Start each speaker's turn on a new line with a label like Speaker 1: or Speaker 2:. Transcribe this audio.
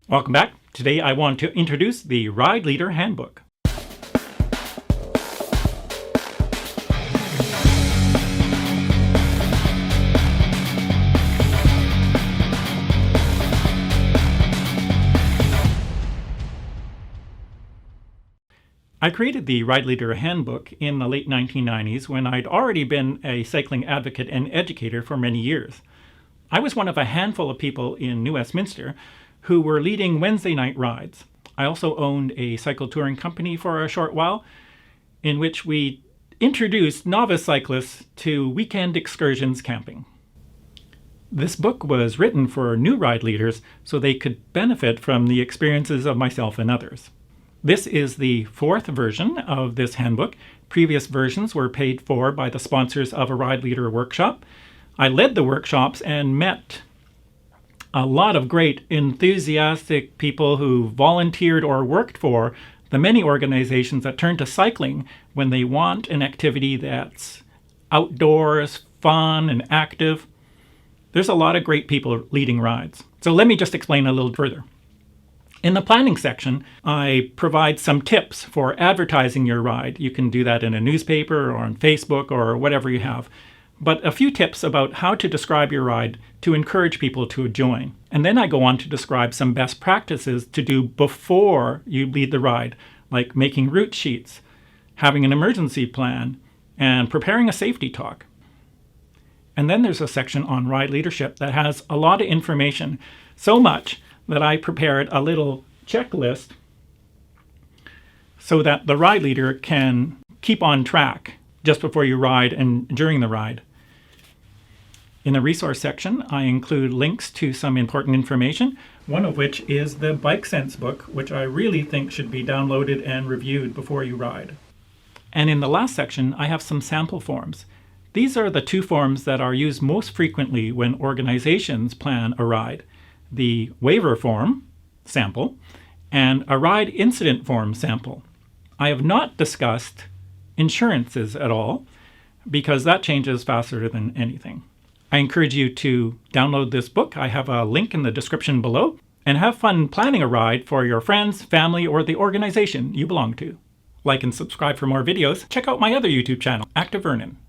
Speaker 1: Welcome back. Today I want to introduce the Ride Leader Handbook. I created the Ride Leader Handbook in the late 1990s when I'd already been a cycling advocate and educator for many years. I was one of a handful of people in New Westminster who were leading Wednesday night rides. I also owned a cycle touring company for a short while in which we introduced novice cyclists to weekend excursions camping. This book was written for new ride leaders so they could benefit from the experiences of myself and others. This is the fourth version of this handbook. Previous versions were paid for by the sponsors of a Ride Leader workshop. I led the workshops and met a lot of great enthusiastic people who volunteered or worked for the many organizations that turn to cycling when they want an activity that's outdoors, fun, and active. There's a lot of great people leading rides. So let me just explain a little further. In the planning section, I provide some tips for advertising your ride. You can do that in a newspaper or on Facebook or whatever you have. But a few tips about how to describe your ride to encourage people to join. And then I go on to describe some best practices to do before you lead the ride, like making route sheets, having an emergency plan, and preparing a safety talk. And then there's a section on ride leadership that has a lot of information, so much that I prepared a little checklist so that the ride leader can keep on track just before you ride and during the ride. In the resource section, I include links to some important information, one of which is the Bike Sense book, which I really think should be downloaded and reviewed before you ride. And in the last section, I have some sample forms. These are the two forms that are used most frequently when organizations plan a ride: the waiver form sample and a ride incident form sample. I have not discussed insurances at all because that changes faster than anything. I encourage you to download this book. I have a link in the description below, and have fun planning a ride for your friends, family, or the organization you belong to. Like and subscribe for more videos. Check out my other YouTube channel, Active Vernon.